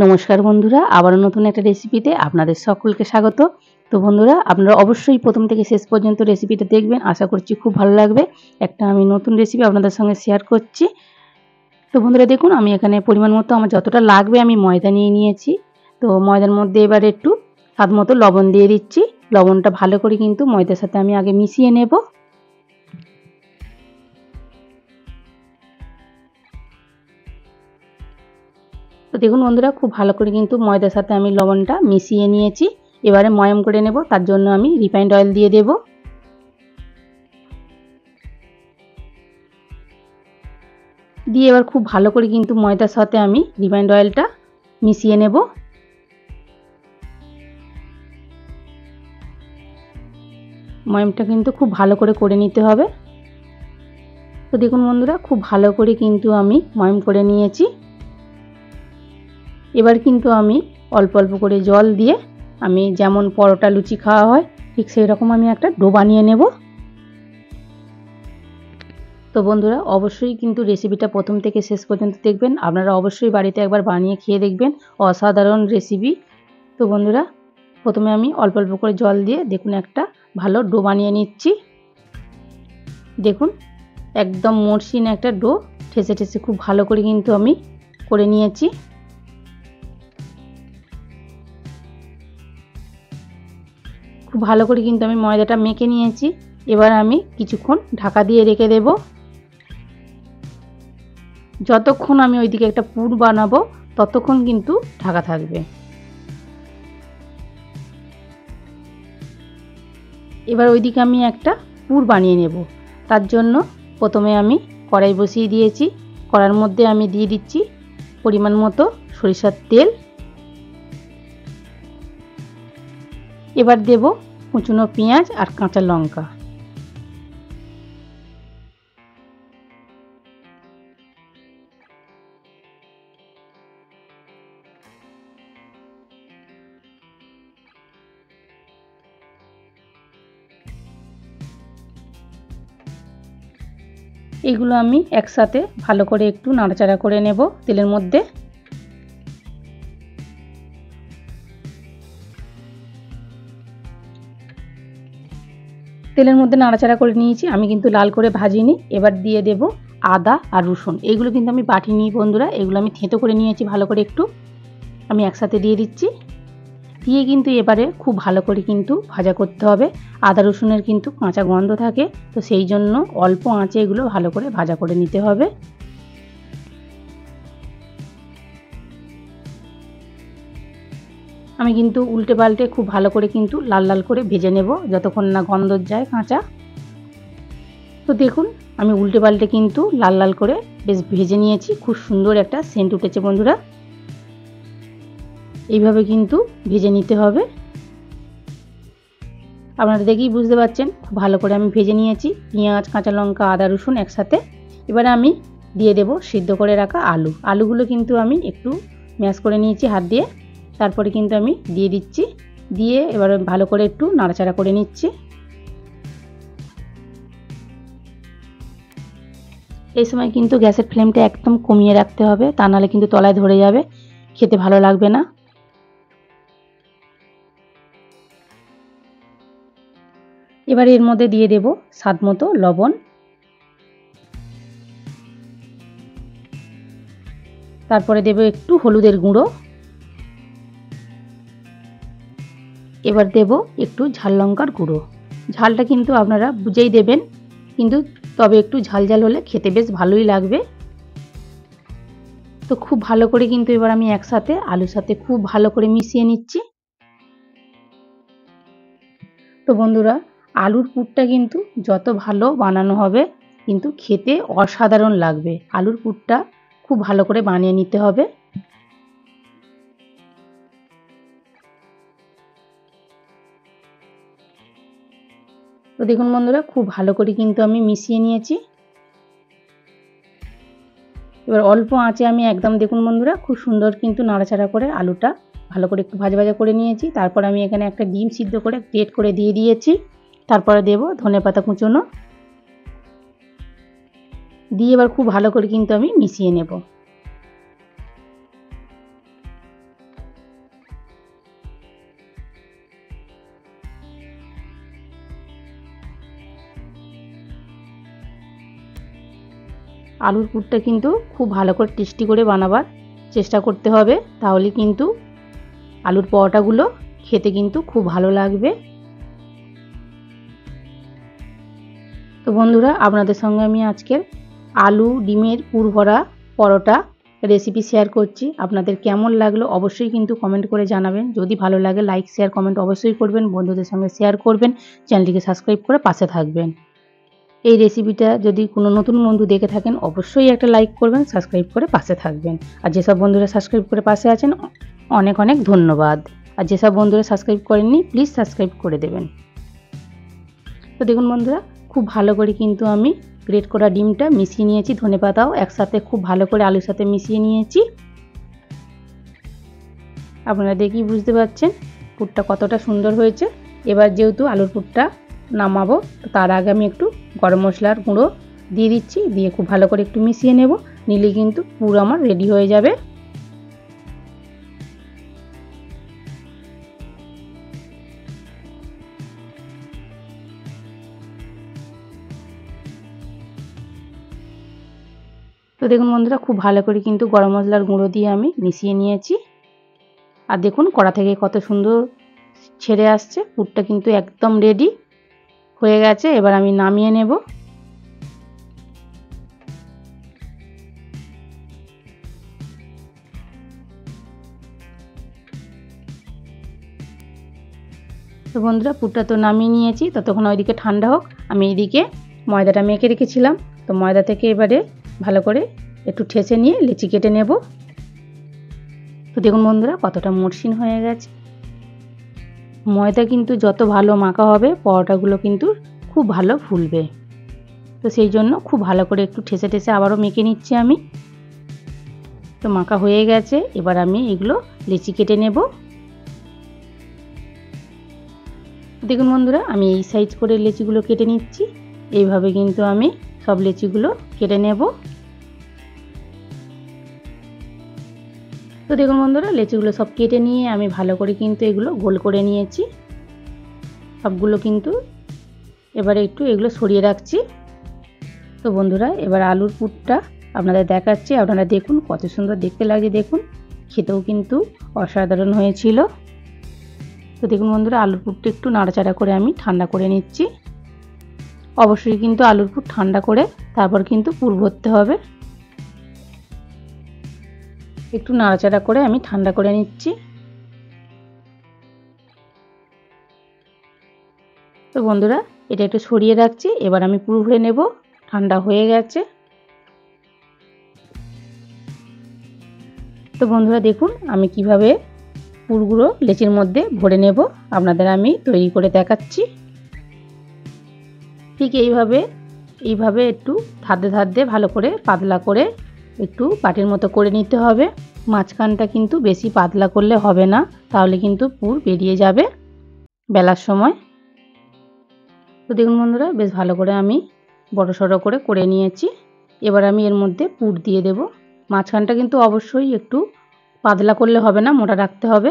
নমস্কার বন্ধুরা, আবারও নতুন একটা রেসিপিতে আপনাদের সকলকে স্বাগত। তো বন্ধুরা, আপনারা অবশ্যই প্রথম থেকে শেষ পর্যন্ত রেসিপিটা দেখবেন, আশা করছি খুব ভালো লাগবে। একটা আমি নতুন রেসিপি আপনাদের সঙ্গে শেয়ার করছি। তো বন্ধুরা দেখুন, আমি এখানে পরিমাণ মতো আমার যতটা লাগবে আমি ময়দা নিয়ে নিয়েছি। তো ময়দার মধ্যে এবার একটু স্বাদ মতো লবণ দিয়ে দিচ্ছি। লবণটা ভালো করে কিন্তু ময়দার সাথে আমি আগে মিশিয়ে নেব। তো দেখুন বন্ধুরা, খুব ভালো করে কিন্তু ময়দার সাথে আমি লবণটা মিশিয়ে নিয়েছি। এবারে ময়াম করে নেব, তার জন্য আমি রিফাইন্ড অয়েল দিয়ে দেব। দিয়ে এবার খুব ভালো করে কিন্তু ময়দার সাথে আমি রিফাইন্ড অয়েলটা মিশিয়ে নেব। ময়ামটা কিন্তু খুব ভালো করে নিতে হবে। তো দেখুন বন্ধুরা, খুব ভালো করে কিন্তু আমি ময়াম করে নিয়েছি। এবার কিন্তু আমি অল্প অল্প করে জল দিয়ে, আমি যেমন পরোটা লুচি খাওয়া হয় ঠিক সেই রকম আমি একটা ডো বানিয়ে নেব। তো বন্ধুরা, অবশ্যই কিন্তু রেসিপিটা প্রথম থেকে শেষ পর্যন্ত দেখবেন। আপনারা অবশ্যই বাড়িতে একবার বানিয়ে খেয়ে দেখবেন, অসাধারণ রেসিপি। তো বন্ধুরা, প্রথমে আমি অল্প অল্প করে জল দিয়ে দেখুন একটা ভালো ডো বানিয়ে নিচ্ছি। দেখুন, একদম মসৃণ একটা ডো ঠেসে ঠেসে খুব ভালো করে কিন্তু আমি করে নিয়েছি। খুব ভালো করে কিন্তু আমি ময়দাটা মেখে নিয়েছি। এবার আমি কিছুক্ষণ ঢাকা দিয়ে রেখে দেব, যতক্ষণ আমি ওইদিকে একটা পুর বানাবো ততক্ষণ কিন্তু ঢাকা থাকবে। এবার ওইদিকে আমি একটা পুর বানিয়ে নেব। তার জন্য প্রথমে আমি কড়াই বসিয়ে দিয়েছি। কড়াইয়ের মধ্যে আমি দিয়ে দিচ্ছি পরিমাণ মতো সরিষার তেল। এবার দেব কুচনো পেঁয়াজ আর কাঁচা লঙ্কা। এগুলো আমি একসাথে ভালো করে একটু নাড়াচাড়া করে নেব তেলের মধ্যে। তেলের মধ্যে নাড়াচাড়া করে নিয়েছি, আমি কিন্তু লাল করে ভাজিনি। এবার দিয়ে দেব আদা আর রসুন। এইগুলো কিন্তু আমি বাটিনি বন্ধুরা, এগুলো আমি থেঁতো করে নিয়েছি ভালো করে একটু। আমি একসাথে দিয়ে দিচ্ছি। দিয়ে কিন্তু এবারে খুব ভালো করে কিন্তু ভাজা করতে হবে। আদা রসুনের কিন্তু কাঁচা গন্ধ থাকে, তো সেই জন্য অল্প আঁচে এগুলো ভালো করে ভাজা করে নিতে হবে। আমি কিন্তু উল্টে পাল্টে খুব ভালো করে কিন্তু লাল লাল করে ভেজে নেব, যতক্ষণ না গন্ধ যায় কাঁচা। তো দেখুন, আমি উল্টে পাল্টে কিন্তু লাল লাল করে বেশ ভেজে নিয়েছি। খুব সুন্দর একটা সেন্ট উঠেছে বন্ধুরা। এইভাবে কিন্তু ভেজে নিতে হবে। আপনারা দেখেই বুঝতে পারছেন খুব ভালো করে আমি ভেজে নিয়েছি পেঁয়াজ, কাঁচা লঙ্কা, আদা রসুন একসাথে। এবারে আমি দিয়ে দেব সিদ্ধ করে রাখা আলু। আলুগুলো কিন্তু আমি একটু ম্যাশ করে নিয়েছি হাত দিয়ে। তারপরে কিন্তু আমি দিয়ে দিচ্ছি। দিয়ে এবার ভালো করে একটু নাড়াচাড়া করে নিচ্ছি। এই সময় কিন্তু গ্যাসের ফ্লেমটা একদম কমিয়ে রাখতে হবে, তা নাহলে কিন্তু তলায় ধরে যাবে, খেতে ভালো লাগবে না। এবার এর মধ্যে দিয়ে দেব স্বাদ মতো লবণ। তারপরে দেব একটু হলুদের গুঁড়ো। এবার দেব একটু ঝাল লঙ্কার গুঁড়ো। ঝালটা কিন্তু আপনারা বুঝেই দেবেন, কিন্তু তবে একটু ঝাল ঝাল হলে খেতে বেশ ভালোই লাগবে। তো খুব ভালো করে কিন্তু এবার আমি একসাথে আলুর সাথে খুব ভালো করে মিশিয়ে নিচ্ছি। তো বন্ধুরা, আলুর পুরটা কিন্তু যত ভালো বানানো হবে কিন্তু খেতে অসাধারণ লাগবে। আলুর পুরটা খুব ভালো করে বানিয়ে নিতে হবে। তো দেখুন বন্ধুরা, খুব ভালো করে কিন্তু আমি মিশিয়ে নিয়েছি। এবার অল্প আঁচে আমি একদম দেখুন বন্ধুরা, খুব সুন্দর কিন্তু নাড়াচাড়া করে আলুটা ভালো করে একটু ভাজা ভাজা করে নিয়েছি। তারপর আমি এখানে একটা ডিম সিদ্ধ করে গ্রেট করে দিয়ে দিয়েছি। তারপরে দেব ধনেপাতা কুচোনো। দিয়ে এবার খুব ভালো করে কিন্তু আমি মিশিয়ে নেব। আলুর পুরটা কিন্তু খুব ভালো করে টেস্টি করে বানাবার চেষ্টা করতে হবে, তাহলে কিন্তু আলুর পরোটাগুলো খেতে কিন্তু খুব ভালো লাগবে। তো বন্ধুরা, আপনাদের সঙ্গে আমি আজকের আলু ডিমের পুর ভরা পরোটা রেসিপি শেয়ার করছি। আপনাদের কেমন লাগলো অবশ্যই কিন্তু কমেন্ট করে জানাবেন। যদি ভালো লাগে লাইক শেয়ার কমেন্ট অবশ্যই করবেন, বন্ধুদের সঙ্গে শেয়ার করবেন, চ্যানেলটিকে সাবস্ক্রাইব করে পাশে থাকবেন। এই রেসিপিটা যদি কোনো নতুন বন্ধু দেখে থাকেন অবশ্যই একটা লাইক করবেন, সাবস্ক্রাইব করে পাশে থাকবেন। আর যেসব বন্ধুরা সাবস্ক্রাইব করে পাশে আছেন অনেক অনেক ধন্যবাদ। আর যেসব বন্ধুরা সাবস্ক্রাইব করেননি প্লিজ সাবস্ক্রাইব করে দেবেন। তো দেখুন বন্ধুরা, খুব ভালো করে কিন্তু আমি গ্রেট করা ডিমটা মিশিয়ে নিয়েছি, ধনেপাতাও একসাথে খুব ভালো করে আলুর সাথে মিশিয়ে নিয়েছি। আপনারা দেখেই বুঝতে পারছেন পুরটা কতটা সুন্দর হয়েছে। এবার যেহেতু আলুর পুরটা নামাবো, তো তার আগে আমি একটু গরম মশলার গুঁড়ো দিয়ে দিচ্ছি, দিয়ে খুব ভালো করে একটু মিশিয়ে নেব, নিলে কিন্তু পুর আমার রেডি হয়ে যাবে। তো দেখুন বন্ধুরা, খুব ভালো করে কিন্তু গরম মশলার গুঁড়ো দিয়ে আমি মিশিয়ে নিয়েছি। আর দেখুন কড়া থেকে কত সুন্দর ছেড়ে আসছে, পুরটা কিন্তু একদম রেডি হয়ে গেছে। এবার আমি নামিয়ে নেব। তো বন্ধুরা, পুরটা তো নামিয়ে নিয়েছি, ততক্ষণ ওইদিকে ঠান্ডা হোক। আমি এইদিকে ময়দাটা মেখে রেখেছিলাম, তো ময়দা থেকে এবারে ভালো করে একটু ঠেসে নিয়ে লিচি কেটে নেব। তো দেখুন বন্ধুরা কতটা মসৃণ হয়ে গেছে। ময়দা কিন্তু যত ভালো মাখা হবে পরোটাগুলো কিন্তু খুব ভালো ফুলবে। তো সেই জন্য খুব ভালো করে একটু ঠেসে ঠেসে আবারও মেখে নিচ্ছি আমি। তো মাখা হয়ে গেছে, এবার আমি এগুলো লিচি কেটে নেব। দেখুন বন্ধুরা, আমি এই সাইজ করে লিচিগুলো কেটে নিচ্ছি। এইভাবে কিন্তু আমি সব লিচিগুলো কেটে নেব। তো দেখুন বন্ধুরা, লিচিগুলো সব কেটে নিয়ে আমি ভালো করে কিন্তু এগুলো গোল করে নিয়েছি সবগুলো কিন্তু। এবারে একটু এগুলো সরিয়ে রাখছি। তো বন্ধুরা, এবার আলুর পুরটা আপনাদের দেখাচ্ছি, আপনারা দেখুন কত সুন্দর দেখতে লাগছে। দেখুন খেতেও কিন্তু অসাধারণ হয়েছিল। তো দেখুন বন্ধুরা, আলুর পুরটা একটু নাড়াচাড়া করে আমি ঠান্ডা করে নিচ্ছি। অবশ্যই কিন্তু আলুর পুর ঠান্ডা করে তারপর কিন্তু পুর ভরতে হবে। একটু নাড়াচাড়া করে আমি ঠান্ডা করে নিচ্ছি। তো বন্ধুরা, এটা একটু সরিয়ে রাখছি। এবার আমি পুর ভরে নেব, ঠান্ডা হয়ে গেছে। তো বন্ধুরা দেখুন আমি কিভাবে পুরগুলো লেচির মধ্যে ভরে নেব আপনাদের আমি তৈরি করে দেখাচ্ছি। ঠিক এইভাবে একটু ধাদ্দে ধাদ্দে ভালো করে পাতলা করে একটু বাটির মতো করে নিতে হবে। মাঝখানটা কিন্তু বেশি পাতলা করলে হবে না, তাহলে কিন্তু পুর বেরিয়ে যাবে বেলার সময়। তো দেখুন বন্ধুরা, বেশ ভালো করে আমি বড় সড়ো করে নিয়েছি। এবার আমি এর মধ্যে পুর দিয়ে দেব। মাঝখানটা কিন্তু অবশ্যই একটু পাতলা করলে হবে না, মোটা রাখতে হবে।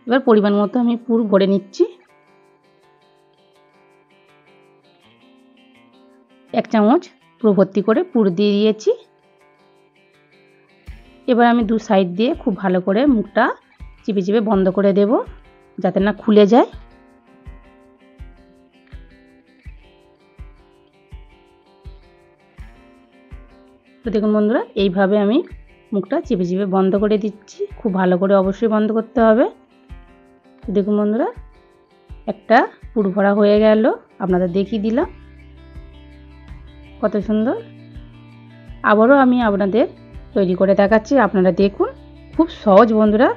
এবার পরিমাণ মতো আমি পুর ভরে নিচ্ছি। 1 চামচ পুরো ভর্তি করে পুর দিয়ে দিয়েছি। এবার আমি দু সাইড দিয়ে খুব ভালো করে মুখটা চিপে চিপে বন্ধ করে দেব, যাতে না খুলে যায়। তো দেখুন বন্ধুরা, এইভাবে আমি মুখটা চিপে চিপে বন্ধ করে দিচ্ছি। খুব ভালো করে অবশ্যই বন্ধ করতে হবে। তো দেখুন বন্ধুরা, একটা পুর ভরা হয়ে গেল, আপনাদের দেখিয়ে দিলাম কত সুন্দর। আবারও আমি আপনাদের তৈরি করে দেখাচ্ছি, আপনারা দেখুন। খুব সহজ বন্ধুরা,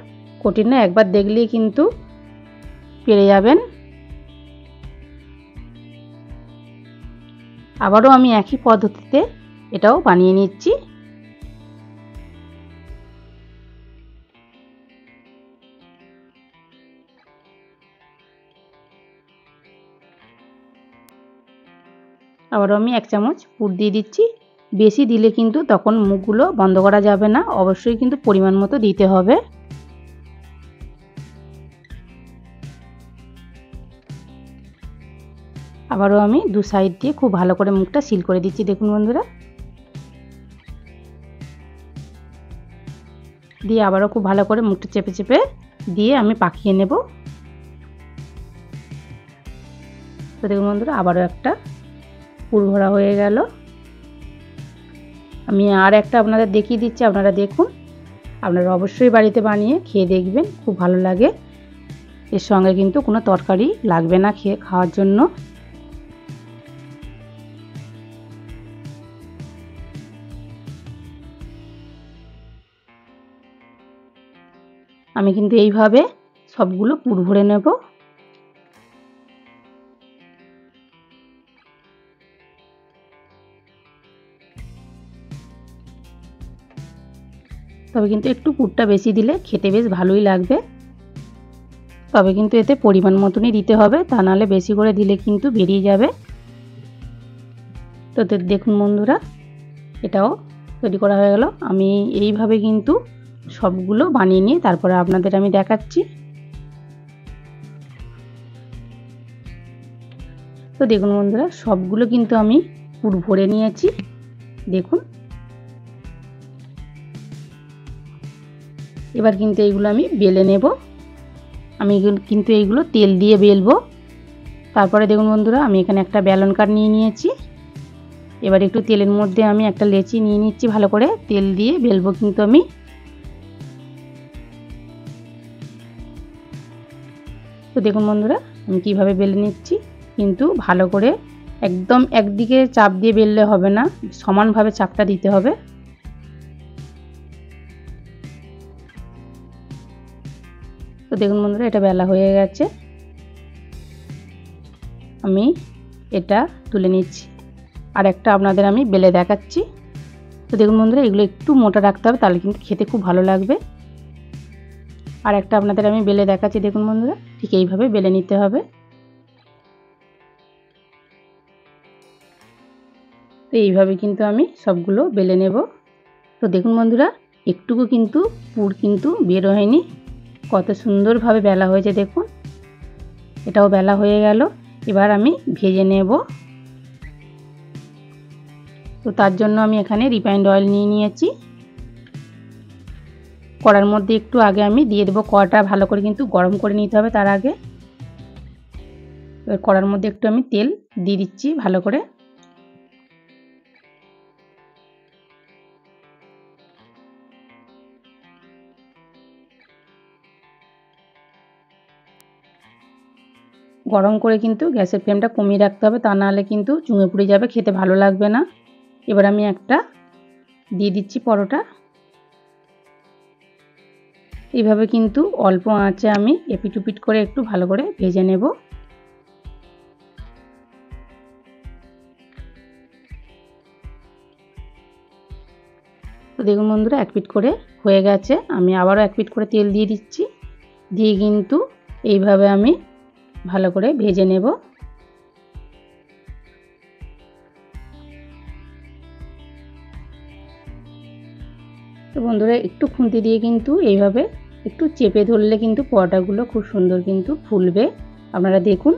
কঠিন না, একবার দেখলেই কিন্তু পেরে যাবেন। আবারও আমি একই পদ্ধতিতে এটাও বানিয়ে নিচ্ছি। আবারও আমি 1 চামচ পুর দিয়ে দিচ্ছি। বেশি দিলে কিন্তু তখন মুখগুলো বন্ধ করা যাবে না, অবশ্যই কিন্তু পরিমাণ মতো দিতে হবে। আবারও আমি দু সাইড দিয়ে খুব ভালো করে মুখটা সিল করে দিচ্ছি। দেখুন বন্ধুরা, দিয়ে আবারও খুব ভালো করে মুখটা চেপে চেপে দিয়ে আমি পাকিয়ে নেব। তো দেখুন বন্ধুরা আবারও একটা পুর ভরা হয়ে গেল। আমি আর একটা আপনাদের দেখিয়ে দিচ্ছি, আপনারা দেখুন। আপনারা অবশ্যই বাড়িতে বানিয়ে খেয়ে দেখবেন, খুব ভালো লাগে। এর সঙ্গে কিন্তু কোনো তরকারি লাগবে না খাওয়ার জন্য। আমি কিন্তু এইভাবে সবগুলো পুর ভরে নেব। তবে কিন্তু একটু পুরটা বেশি দিলে খেতে বেশ ভালোই লাগবে। তবে কিন্তু এতে পরিমাণ মতনই দিতে হবে, তা নাহলে বেশি করে দিলে কিন্তু বেরিয়ে যাবে। তো দেখুন বন্ধুরা, এটাও তৈরি করা হয়ে গেল। আমি এইভাবে কিন্তু সবগুলো বানিয়ে নিয়ে তারপরে আপনাদের আমি দেখাচ্ছি। তো দেখুন বন্ধুরা, সবগুলো কিন্তু আমি পুর ভরে নিয়েছি। দেখুন, এবার কিন্তু এইগুলো আমি বেলে নেব। আমি কিন্তু এইগুলো তেল দিয়ে বেলবো। তারপরে দেখুন বন্ধুরা, আমি এখানে একটা বেলন কাঠ নিয়ে নিয়েছি। এবার একটু তেলের মধ্যে আমি একটা লেচি নিয়ে নিচ্ছি, ভালো করে তেল দিয়ে বেলবো কিন্তু আমি। তো দেখুন বন্ধুরা, আমি কিভাবে বেলে নিচ্ছি। কিন্তু ভালো করে একদম একদিকে চাপ দিয়ে বেললে হবে না, সমানভাবে চাপটা দিতে হবে। তো দেখুন বন্ধুরা, এটা বেলা হয়ে গেছে। আমি এটা তুলে নিচ্ছি, আর একটা আপনাদের আমি বেলে দেখাচ্ছি। তো দেখুন বন্ধুরা, এগুলো একটু মোটা রাখতে হবে, তাহলে কিন্তু খেতে খুব ভালো লাগবে। আর একটা আপনাদের আমি বেলে দেখাচ্ছি। দেখুন বন্ধুরা, ঠিক এইভাবে বেলে নিতে হবে। তো এইভাবে কিন্তু আমি সবগুলো বেলে নেব। তো দেখুন বন্ধুরা, একটুকু কিন্তু পুর কিন্তু বের হয়নি, কত সুন্দরভাবে বেলা হয়েছে দেখুন। এটাও বেলা হয়ে গেল। এবার আমি ভেজে নেব। তো তার জন্য আমি এখানে রিফাইন্ড অয়েল নিয়ে নিয়েছি। কড়ার মধ্যে একটু আগে আমি দিয়ে দেবো। কড়াটা ভালো করে কিন্তু গরম করে নিতে হবে তার আগে। এবার কড়ার মধ্যে একটু আমি তেল দিয়ে দিচ্ছি ভালো করে। গরম করে কিন্তু গ্যাসের ফ্লেমটা কমিয়ে রাখতে হবে, তা নাহলে কিন্তু চুঙে পুড়ে যাবে, খেতে ভালো লাগবে না। এবার আমি একটা দিয়ে দিচ্ছি পরোটা। এইভাবে কিন্তু অল্প আঁচে আমি এপিট ওপিট করে একটু ভালো করে ভেজে নেব। তো দেখুন বন্ধুরা, এক পিট করে হয়ে গেছে। আমি আবারও এক পিট করে তেল দিয়ে দিচ্ছি, দিয়ে কিন্তু এইভাবে আমি ভালো করে ভেজে নেব। তো বন্ধুরা, একটু খুন্তি দিয়ে কিন্তু এইভাবে একটু চেপে ধরলে কিন্তু পরোটাগুলো খুব সুন্দর কিন্তু ফুলবে। আপনারা দেখুন।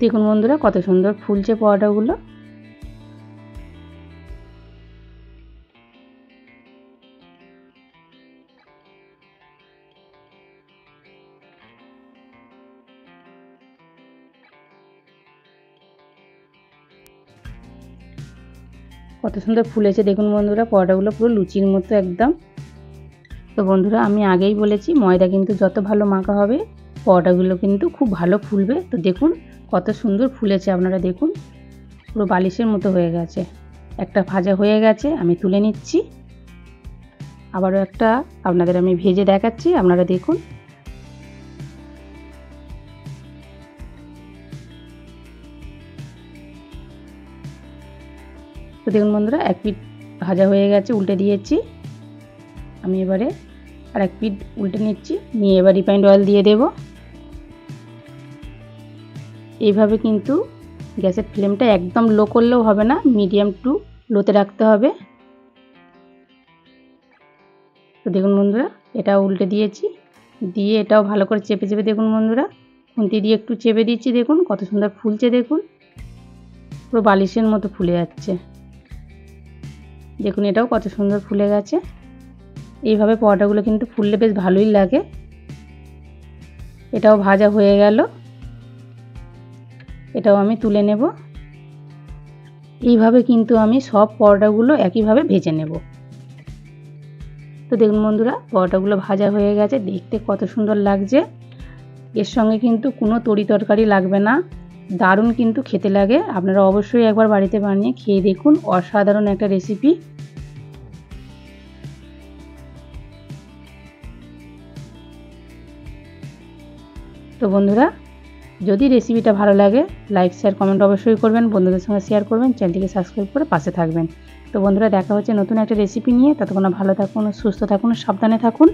দেখুন বন্ধুরা, কত সুন্দর ফুলছে পরোটাগুলো। কত সুন্দর ফুলেছে দেখুন বন্ধুরা, পরোটাগুলো পুরো লুচির মতো একদম। তো বন্ধুরা, আমি আগেই বলেছি ময়দা কিন্তু যত ভালো মাখা হবে পরোটাগুলো কিন্তু খুব ভালো ফুলবে। তো দেখুন কত সুন্দর ফুলেছে, আপনারা দেখুন পুরো বালিশের মতো হয়ে গেছে। একটা ভাজা হয়ে গেছে, আমি তুলে নিচ্ছি। আবারও একটা আপনাদের আমি ভেজে দেখাচ্ছি, আপনারা দেখুন। তো দেখুন বন্ধুরা, এক পিঠ ভাজা হয়ে গেছে, উল্টে দিয়েছি। আমি এবারে আর এক পিঠ উল্টে নিচ্ছি, নিয়ে এবার রিফাইন্ড অয়েল দিয়ে দেব। এইভাবে কিন্তু গ্যাসের ফ্লেমটা একদম লো করলেও হবে না, মিডিয়াম টু লোতে রাখতে হবে। তো দেখুন বন্ধুরা, এটাও উল্টে দিয়েছি, দিয়ে এটাও ভালো করে চেপে চেপে দেখুন বন্ধুরা, খুন্তি দিয়ে একটু চেপে দিচ্ছি। দেখুন কত সুন্দর ফুলছে দেখুন। পুরো বালিশের মতো ফুলে যাচ্ছে। দেখুন এটাও কত সুন্দর ফুলে গেছে। এইভাবে পরোটাগুলো কিন্তু ফুললে বেশ ভালোই লাগে। এটাও ভাজা হয়ে গেল, এটাও আমি তুলে নেব। এইভাবে কিন্তু আমি সব পরোটাগুলো একইভাবে ভেজে নেব। তো দেখুন বন্ধুরা, পরোটাগুলো ভাজা হয়ে গেছে, দেখতে কত সুন্দর লাগছে। এর সঙ্গে কিন্তু কোনো তরি তরকারি লাগবে না, দারুণ কিন্তু খেতে লাগে। আপনারা অবশ্যই একবার বাড়িতে বানিয়ে খেয়ে দেখুন, অসাধারণ একটা রেসিপি। তো বন্ধুরা, যদি রেসিপিটা ভালো লাগে লাইক শেয়ার কমেন্ট অবশ্যই করবেন, বন্ধুদের সঙ্গে শেয়ার করবেন, চ্যানেলটিকে সাবস্ক্রাইব করে পাশে থাকবেন। তো বন্ধুরা, দেখা হচ্ছে নতুন একটা রেসিপি নিয়ে। ততক্ষণ ভালো থাকুন, সুস্থ থাকুন, সাবধানে থাকুন।